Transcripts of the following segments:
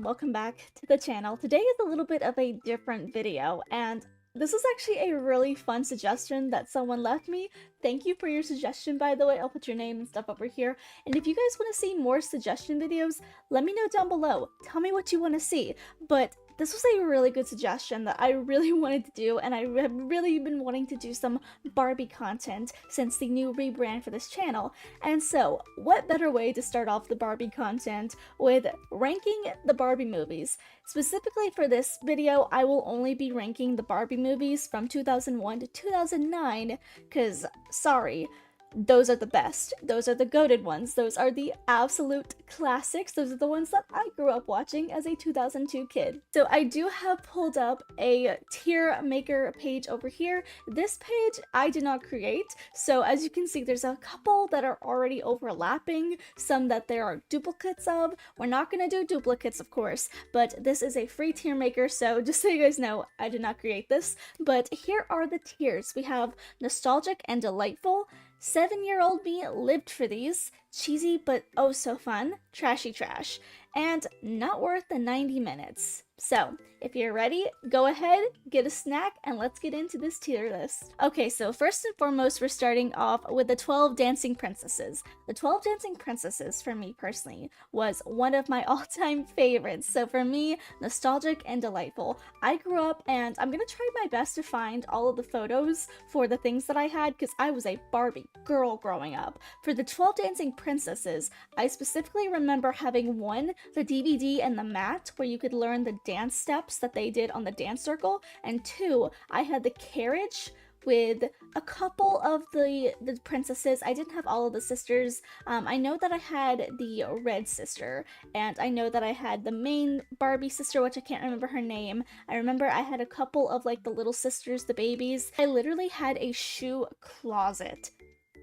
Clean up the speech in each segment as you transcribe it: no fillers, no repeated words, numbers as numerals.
welcome back to the channel. Today is a little bit of a different video, and this was actually a really fun suggestion that someone left me. Thank you for your suggestion, by the way. I'll put your name and stuff over here. And if you guys want to see more suggestion videos, let me know down below. Tell me what you want to see. But this was a really good suggestion that I really wanted to do, and I have really been wanting to do some Barbie content since the new rebrand for this channel. And so, what better way to start off the Barbie content with ranking the Barbie movies? Specifically for this video, I will only be ranking the Barbie movies from 2001 to 2009, because, sorry, those are the best. Those are the goated ones. Those are the absolute classics. Those are the ones that I grew up watching as a 2002 kid. So I do have pulled up a tier maker page over here. This page I did not create. So as you can see, there's a couple that are already overlapping, some that there are duplicates of. We're not going to do duplicates, of course, but this is a free tier maker. So just so you guys know, I did not create this. But here are the tiers. We have nostalgic and delightful. 7-year-old me lived for these. Cheesy but oh so fun. Trashy trash. And not worth the 90 minutes. So, if you're ready, go ahead, get a snack, and let's get into this tier list. Okay, so first and foremost, we're starting off with the 12 Dancing Princesses. The 12 Dancing Princesses, for me personally, was one of my all-time favorites. So for me, nostalgic and delightful. I grew up, and I'm gonna try my best to find all of the photos for the things that I had, because I was a Barbie girl growing up. For the 12 Dancing Princesses, I specifically remember having one, the DVD and the mat, where you could learn the dance steps that they did on the dance circle, and two, I had the carriage with a couple of the princesses. I didn't have all of the sisters. I know that I had the red sister, and I know that I had the main Barbie sister, which I can't remember her name. I remember I had a couple of like the little sisters, the babies. I literally had a shoe closet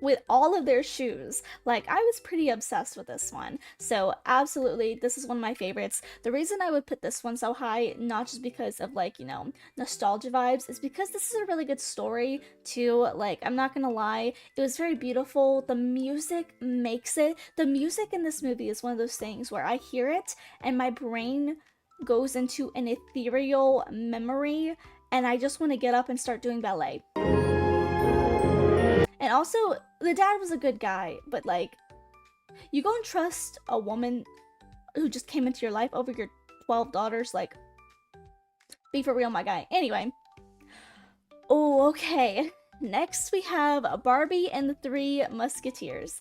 with all of their shoes. Like, I was pretty obsessed with this one. So absolutely, this is one of my favorites. The reason I would put this one so high, not just because of like, you know, nostalgia vibes, is because this is a really good story too. Like, I'm not gonna lie, it was very beautiful. The music makes it. The music in this movie is one of those things where I hear it and my brain goes into an ethereal memory and I just want to get up and start doing ballet. And also, the dad was a good guy, but like, you go and trust a woman who just came into your life over your 12 daughters, like, be for real, my guy. Anyway. Oh, okay. Next we have Barbie and the Three Musketeers.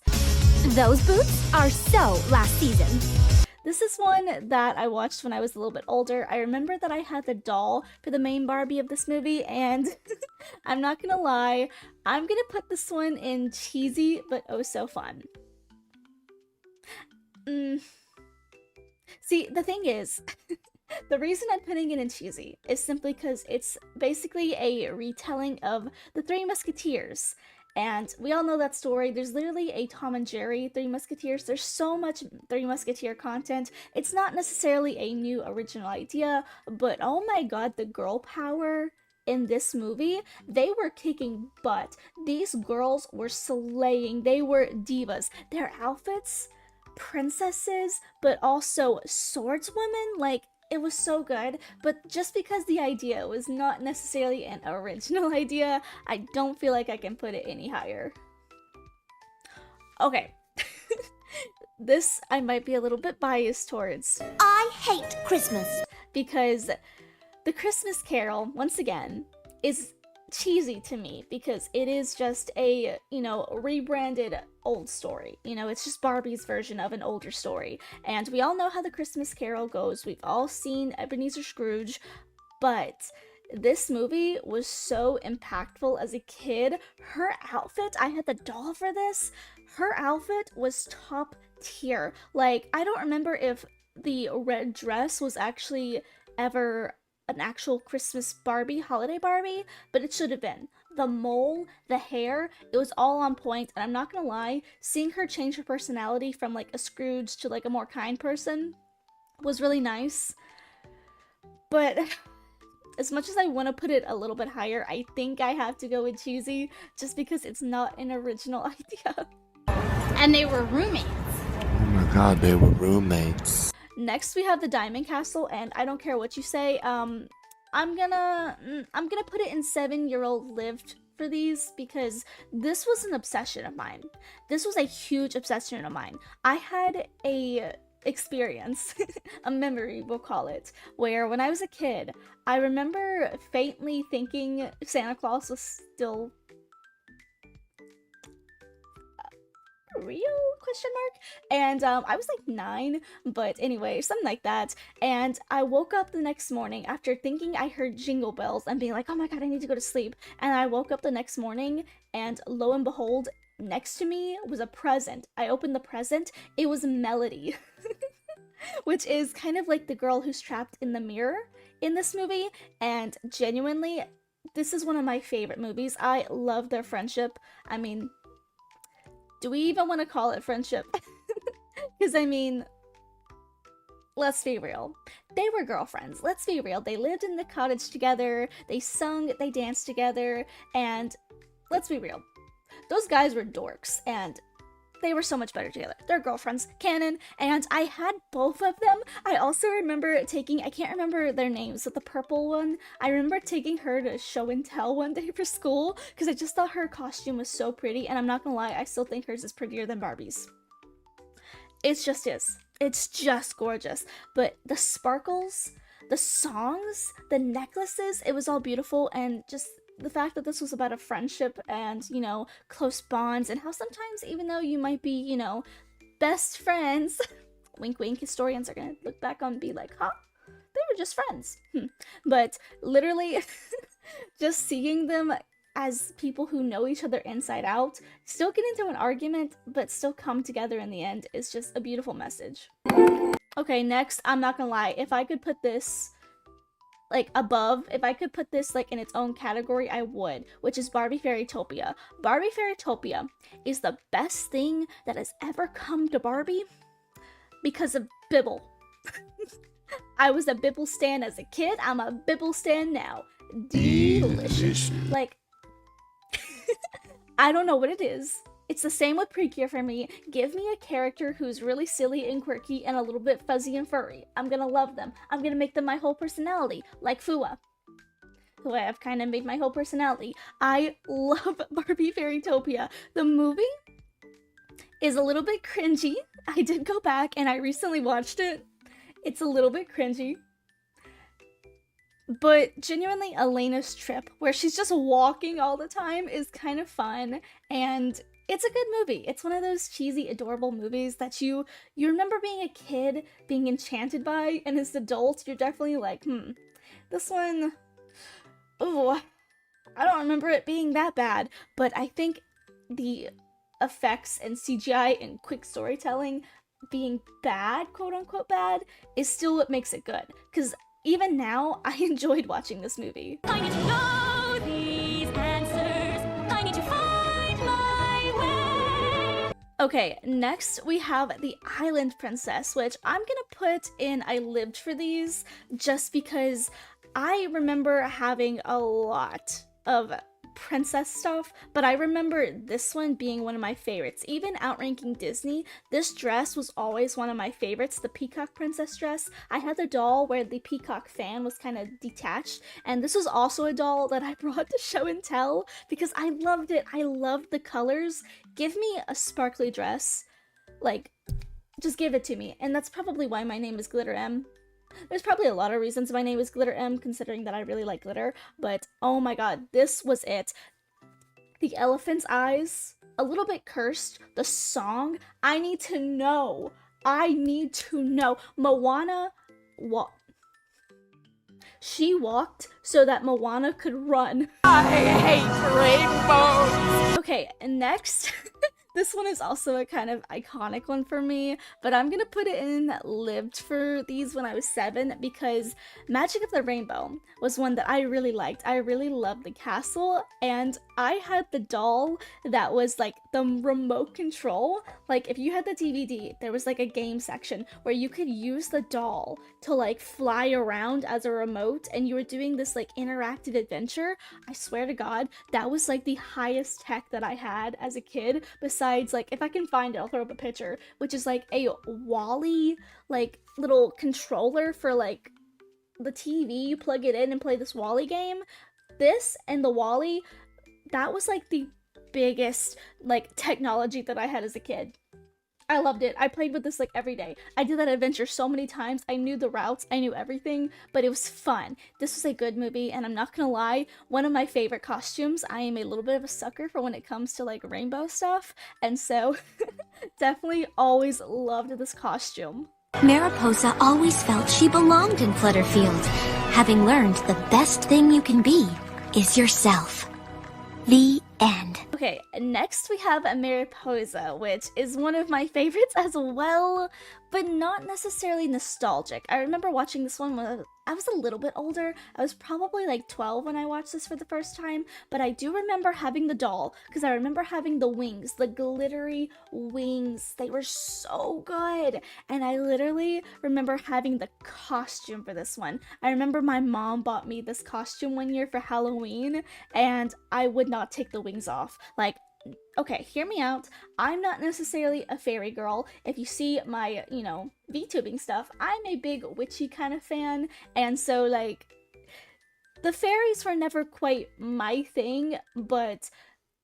Those boots are so last season. This is one that I watched when I was a little bit older. I remember that I had the doll for the main Barbie of this movie, and I'm not gonna lie, I'm gonna put this one in cheesy, but oh so fun. See, the thing is, the reason I'm putting it in cheesy is simply because it's basically a retelling of the Three Musketeers. And we all know that story. There's literally a Tom and Jerry Three Musketeers. There's so much Three Musketeer content. It's not necessarily a new original idea, but oh my god, the girl power in this movie, they were kicking butt. These girls were slaying. They were divas. Their outfits, princesses, but also swordswomen, like, it was so good. But just because the idea was not necessarily an original idea, I don't feel like I can put it any higher. Okay. This I might be a little bit biased towards. I hate Christmas. Because the Christmas Carol, once again, is cheesy to me because it is just a, you know, rebranded old story. You know, it's just Barbie's version of an older story. And we all know how the Christmas Carol goes. We've all seen Ebenezer Scrooge, but this movie was so impactful as a kid. Her outfit, I had the doll for this. Her outfit was top tier. Like, I don't remember if the red dress was actually ever an actual Christmas Barbie, holiday Barbie, but it should have been. The mole, the hair, it was all on point, and I'm not gonna lie, seeing her change her personality from like a Scrooge to like a more kind person was really nice. But as much as I want to put it a little bit higher, I think I have to go with cheesy just because it's not an original idea. And they were roommates. Oh my god, they were roommates. Next, we have the Diamond Castle, and I don't care what you say. I'm gonna put it in 7-year-old lived for these because this was an obsession of mine. This was a huge obsession of mine. I had a experience, a memory, we'll call it, where when I was a kid, I remember faintly thinking Santa Claus was still real, question mark. And I was like 9, but anyway, something like that. And I woke up the next morning after thinking I heard jingle bells and being like, oh my god, I need to go to sleep. And I woke up the next morning, and lo and behold, next to me was a present. I opened the present, it was Melody. Which is kind of like the girl who's trapped in the mirror in this movie, and genuinely, this is one of my favorite movies. I love their friendship. I mean, do we even want to call it friendship? Because, I mean, let's be real. They were girlfriends. Let's be real. They lived in the cottage together. They sung, they danced together. And let's be real. Those guys were dorks. And they were so much better together. They're girlfriends, canon, and I had both of them. I also remember taking, I can't remember their names, but the purple one, I remember taking her to show and tell one day for school because I just thought her costume was so pretty, and I'm not gonna lie, I still think hers is prettier than Barbie's. It just is. It's just gorgeous. But the sparkles, the songs, the necklaces, it was all beautiful, and just the fact that this was about a friendship and, you know, close bonds, and how sometimes even though you might be, you know, best friends, wink wink, historians are gonna look back on and be like, huh? They were just friends. But literally, just seeing them as people who know each other inside out, still get into an argument, but still come together in the end is just a beautiful message. Okay, next, I'm not gonna lie, if I could put this like above, if I could put this like in its own category, I would, which is Barbie Fairytopia. Barbie Fairytopia is the best thing that has ever come to Barbie because of Bibble. I was a Bibble stan as a kid, I'm a Bibble stan now. Delicious. Like, I don't know what it is. It's the same with Precure for me. Give me a character who's really silly and quirky and a little bit fuzzy and furry. I'm gonna love them. I'm gonna make them my whole personality, like Fua, who I have kind of made my whole personality. I love Barbie Fairytopia. The movie is a little bit cringy. I did go back and I recently watched it. It's a little bit cringy. But genuinely, Elena's trip, where she's just walking all the time, is kind of fun, and it's a good movie. It's one of those cheesy, adorable movies that you remember being a kid, being enchanted by, and as an adult, you're definitely like, this one, oh, I don't remember it being that bad, but I think the effects and CGI and quick storytelling being bad, quote-unquote bad, is still what makes it good, because even now, I enjoyed watching this movie. I need to know these answers. I need to find my way. Okay, next we have the Island Princess, which I'm gonna put in I lived for these just because I remember having a lot of princess stuff, but I remember this one being one of my favorites. Even outranking Disney, this dress was always one of my favorites, the peacock princess dress. I had the doll where the peacock fan was kind of detached, and this was also a doll that I brought to show and tell because I loved it. I loved the colors. Give me a sparkly dress, like, just give it to me. And that's probably why my name is Glitter M. There's probably a lot of reasons my name is Glitter M, considering that I really like glitter, but oh my god, this was it. The elephant's eyes, a little bit cursed, the song, I need to know. Moana, she walked so that Moana could run. I hate rainbows! Okay, and next, this one is also a kind of iconic one for me, but I'm gonna put it in lived for these when I was 7 because Magic of the Rainbow was one that I really liked. I really loved the castle, and I had the doll that was like the remote control. Like if you had the DVD, there was like a game section where you could use the doll to like fly around as a remote, and you were doing this like interactive adventure. I swear to God, that was like the highest tech that I had as a kid, besides besides, like, if I can find it, I'll throw up a picture, which is like a Wally, like, little controller for like the TV. You plug it in and play this Wally game. This and the Wally, that was like the biggest like technology that I had as a kid. I loved it. I played with this like every day. I did that adventure so many times. I knew the routes, I knew everything, but it was fun. This was a good movie, and I'm not gonna lie, one of my favorite costumes. I am a little bit of a sucker for when it comes to like rainbow stuff, and so definitely always loved this costume. Mariposa always felt she belonged in Flutterfield, having learned the best thing you can be is yourself. The end. Okay, next we have a Mariposa, which is one of my favorites as well, but not necessarily nostalgic. I remember watching this one when I was a little bit older. I was probably like 12 when I watched this for the first time, but I do remember having the doll, because I remember having the wings, the glittery wings. They were so good, and I literally remember having the costume for this one. I remember my mom bought me this costume one year for Halloween, and I would not take the wings off. Like, okay, hear me out. I'm not necessarily a fairy girl. If you see my, VTubing stuff, I'm a big witchy kind of fan, and so, like, the fairies were never quite my thing, but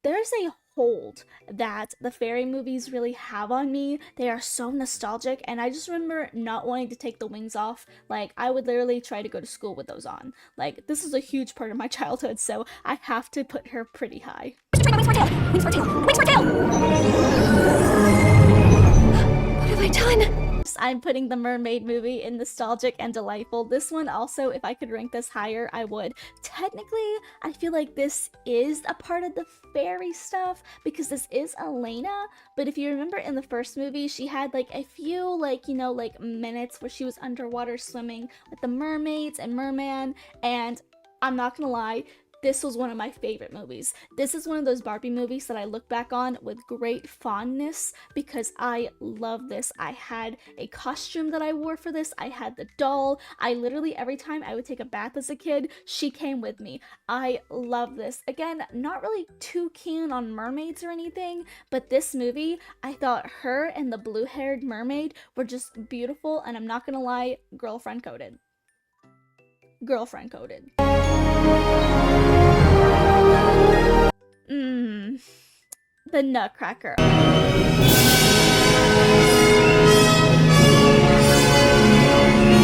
there's a hold that the fairy movies really have on me. They are so nostalgic, and I just remember not wanting to take the wings off. Like, I would literally try to go to school with those on. Like, this is a huge part of my childhood, so I have to put her pretty high. Wings for tail! Wings for tail! Wings for tail! What have I done? I'm putting the mermaid movie in nostalgic and delightful. This one also, if I could rank this higher, I would. Technically, I feel like this is a part of the fairy stuff because this is Elena, but if you remember in the first movie, she had like a few like minutes where she was underwater swimming with the mermaids and merman, and I'm not gonna lie, this was one of my favorite movies. This is one of those Barbie movies that I look back on with great fondness because I love this. I had a costume that I wore for this. I had the doll. I literally, every time I would take a bath as a kid, she came with me. I love this. Again, not really too keen on mermaids or anything, but this movie, I thought her and the blue-haired mermaid were just beautiful, and I'm not gonna lie, girlfriend coded. Girlfriend coded. The Nutcracker.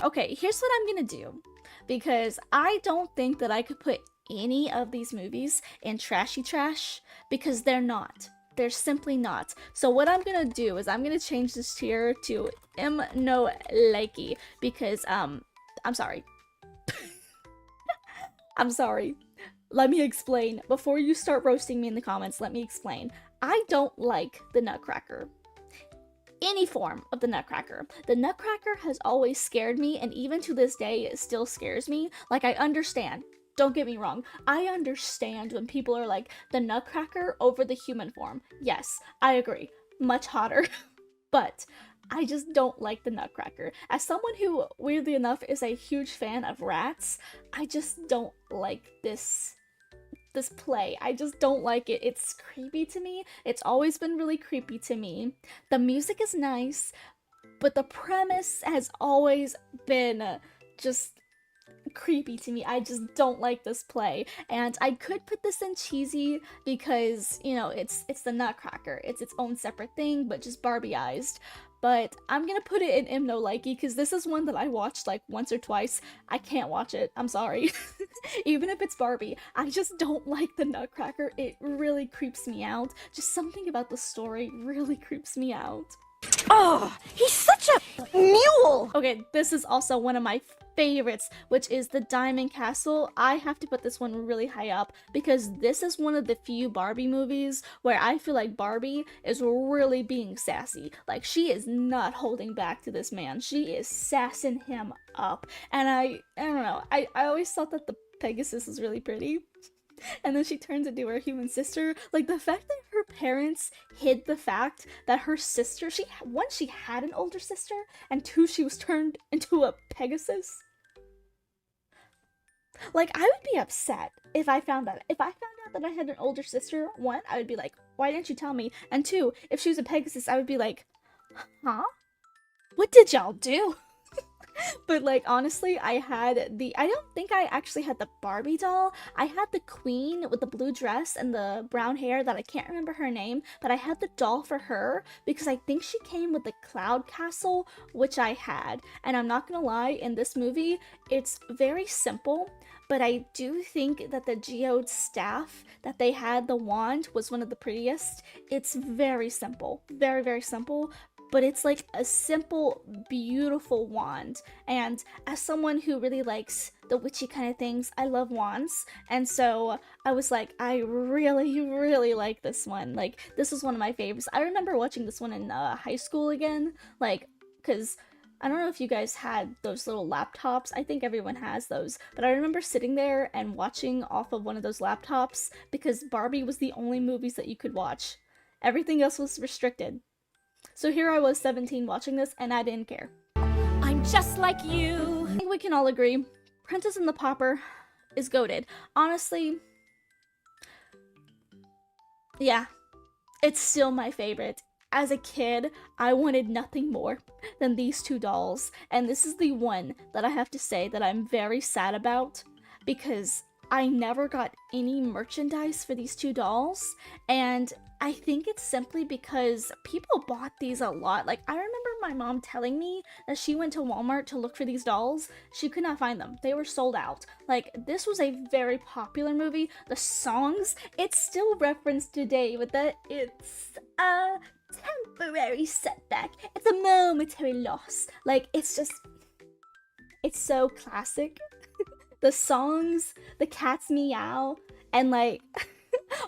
Okay, here's what I'm gonna do, because I don't think that I could put any of these movies in trashy trash, because they're not. They're simply not. So what I'm gonna do is I'm gonna change this tier to no likey, because I'm sorry. I'm sorry. Let me explain. Before you start roasting me in the comments, let me explain. I don't like the Nutcracker. Any form of the Nutcracker. The Nutcracker has always scared me, and even to this day, it still scares me. Like, I understand. Don't get me wrong. I understand when people are like, the Nutcracker over the human form. Yes, I agree. Much hotter. But I just don't like the Nutcracker. As someone who, weirdly enough, is a huge fan of rats, I just don't like this play. I just don't like it. It's creepy to me. It's always been really creepy to me. The music is nice, but the premise has always been just creepy to me. I just don't like this play, and I could put this in cheesy because, it's the Nutcracker. It's its own separate thing, but just Barbieized. But I'm gonna put it in no likey because this is one that I watched like once or twice. I can't watch it. I'm sorry. Even if it's Barbie, I just don't like the Nutcracker. It really creeps me out. Just something about the story really creeps me out. Oh, he's such a mule! Okay, this is also one of my favorites, which is the Diamond Castle. I have to put this one really high up because this is one of the few Barbie movies where I feel like Barbie is really being sassy. Like, she is not holding back to this man. She is sassing him up. And I don't know, I always thought that the Pegasus was really pretty. And then she turns into her human sister. Like, the fact that her parents hid the fact that her sister, she had an older sister, and two, she was turned into a Pegasus. Like, I would be upset if I found that. If I found out that I had an older sister, one, I would be like, why didn't you tell me? And 2, if she was a Pegasus, I would be like, huh? What did y'all do? But like honestly, I don't think I actually had the Barbie doll. I had the queen with the blue dress and the brown hair that I can't remember her name, but I had the doll for her because I think she came with the cloud castle, which I had. And I'm not gonna lie, in this movie, it's very simple, but I do think that the geode staff that they had, the wand, was one of the prettiest. It's very simple, very, very simple, but it's like a simple, beautiful wand. And as someone who really likes the witchy kind of things, I love wands. And so I was like, I really, really like this one. Like, this was one of my favorites. I remember watching this one in high school again, like, because I don't know if you guys had those little laptops. I think everyone has those. But I remember sitting there and watching off of one of those laptops because Barbie was the only movies that you could watch. Everything else was restricted. So here I was 17 watching this, and I didn't care. I'm just like you. I think we can all agree, Princess and the Pauper is goated. Honestly, yeah, it's still my favorite. As a kid, I wanted nothing more than these 2 dolls, and this is the one that I have to say that I'm very sad about because I never got any merchandise for these 2 dolls, and I think it's simply because people bought these a lot. Like, I remember my mom telling me that she went to Walmart to look for these dolls. She could not find them. They were sold out. Like, this was a very popular movie. The songs, it's still referenced today with the it's a temporary setback. It's a momentary loss. Like, it's just, it's so classic. The songs, the cats meow, and like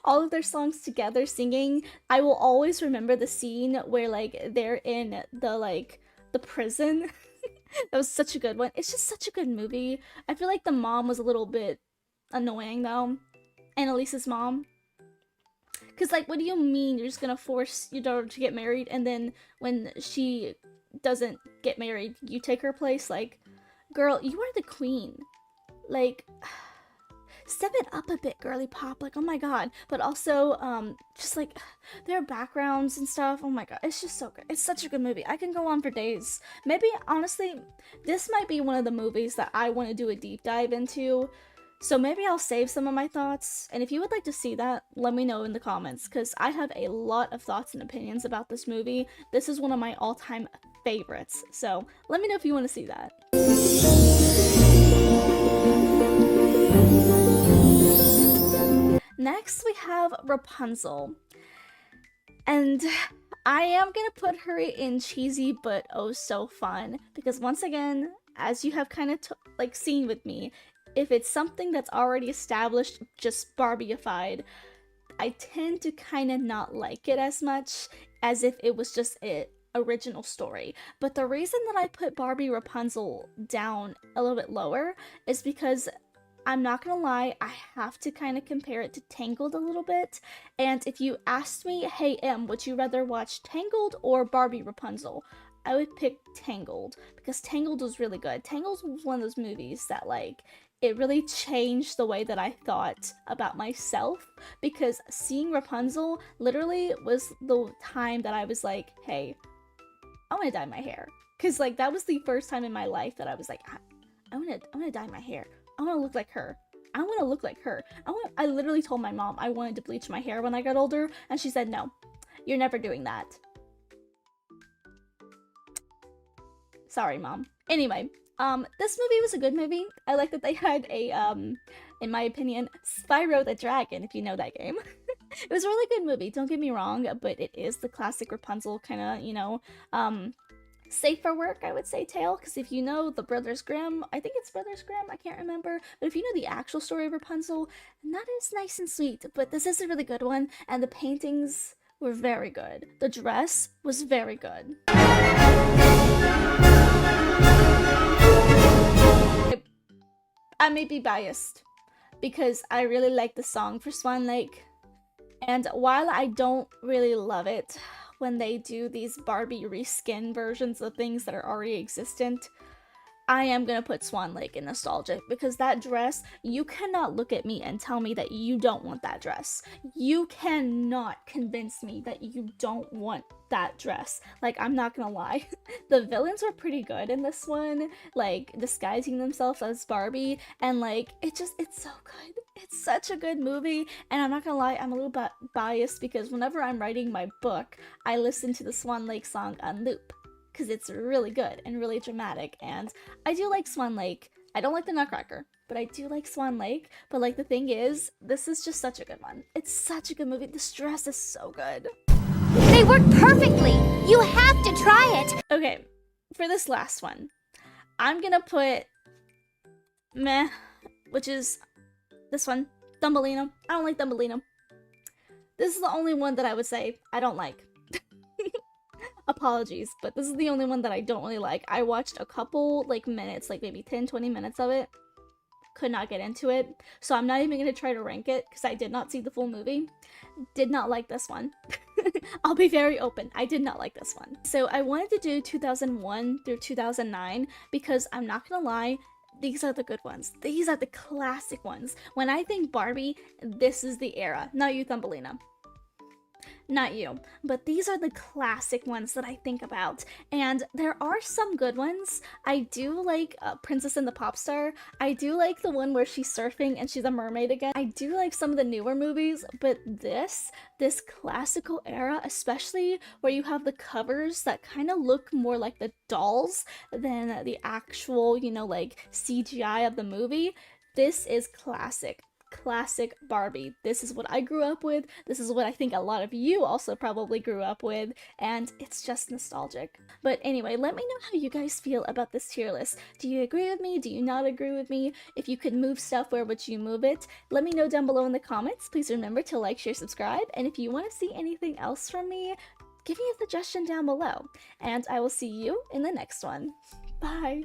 all of their songs together singing. I will always remember the scene where like they're in the prison. That was such a good one. It's just such a good movie. I feel like the mom was a little bit annoying though. Annalise's mom. Cause like, what do you mean you're just gonna force your daughter to get married and then when she doesn't get married, you take her place? Like, girl, you are the queen. Like, step it up a bit, girly pop. Like, oh my god. But also, just like their backgrounds and stuff. Oh my god, it's just so good. It's such a good movie. I can go on for days. Maybe, honestly, this might be one of the movies that I want to do a deep dive into. So maybe I'll save some of my thoughts. And if you would like to see that, let me know in the comments. Because I have a lot of thoughts and opinions about this movie. This is one of my all-time favorites. So let me know if you want to see that. Next, we have Rapunzel. And I am gonna put her in cheesy but oh so fun. Because once again, as you have kind of like seen with me, if it's something that's already established, just Barbieified, I tend to kind of not like it as much as if it was just an original story. But the reason that I put Barbie Rapunzel down a little bit lower is because I'm not gonna lie, I have to kind of compare it to Tangled a little bit. And if you asked me, hey Em, would you rather watch Tangled or Barbie Rapunzel? I would pick Tangled because Tangled was really good. Tangled was one of those movies that like, it really changed the way that I thought about myself, because seeing Rapunzel literally was the time that I was like, hey, I want to dye my hair. Because like, that was the first time in my life that I was like, I want to dye my hair. I want to look like her. I want to look like her. I literally told my mom I wanted to bleach my hair when I got older, and she said, no, you're never doing that. Sorry, Mom. Anyway, this movie was a good movie. I like that they had a, in my opinion, Spyro the Dragon, if you know that game. It was a really good movie, don't get me wrong, but it is the classic Rapunzel kind of, you know, safe for work, I would say, tale, because if you know the Brothers Grimm, I think it's Brothers Grimm, I can't remember, but if you know the actual story of Rapunzel, not as nice and sweet, but this is a really good one, and the paintings were very good. The dress was very good. I may be biased, because I really like the song for Swan Lake, and while I don't really love it when they do these Barbie reskin versions of things that are already existent, I am gonna put Swan Lake in nostalgic because that dress, you cannot look at me and tell me that you don't want that dress. You cannot convince me that you don't want that dress. Like, I'm not gonna lie. The villains were pretty good in this one, like disguising themselves as Barbie, and like it's so good. It's such a good movie, and I'm not gonna lie, I'm a little bit biased because whenever I'm writing my book, I listen to the Swan Lake song on loop because it's really good and really dramatic, and I do like Swan Lake. I don't like the Nutcracker, but I do like Swan Lake. But like the thing is, this is just such a good one. It's such a good movie. This dress is so good. They work perfectly. You have to try it. Okay, for this last one, I'm gonna put meh, which is this one, Thumbelina. I don't like Thumbelina. This is the only one that I would say I don't like. Apologies, but this is the only one that I don't really like. I watched a couple like minutes, like maybe 10-20 minutes of it. Could not get into it. So I'm not even going to try to rank it because I did not see the full movie. Did not like this one. I'll be very open. I did not like this one. So I wanted to do 2001 through 2009 because I'm not going to lie, these are the good ones. These are the classic ones. When I think Barbie, this is the era. Not you, Thumbelina. Not you, but these are the classic ones that I think about, and there are some good ones. I do like Princess and the Pop Star. I do like the one where she's surfing and she's a mermaid again. I do like some of the newer movies, but this classical era, especially where you have the covers that kind of look more like the dolls than the actual, you know, like CGI of the movie, this is classic. Classic Barbie. This is what I grew up with. This is what I think a lot of you also probably grew up with, and it's just nostalgic. But anyway, let me know how you guys feel about this tier list. Do you agree with me? Do you not agree with me? If you could move stuff, where would you move it? Let me know down below in the comments. Please remember to like, share, subscribe, and if you want to see anything else from me, give me a suggestion down below. And I will see you in the next one. Bye!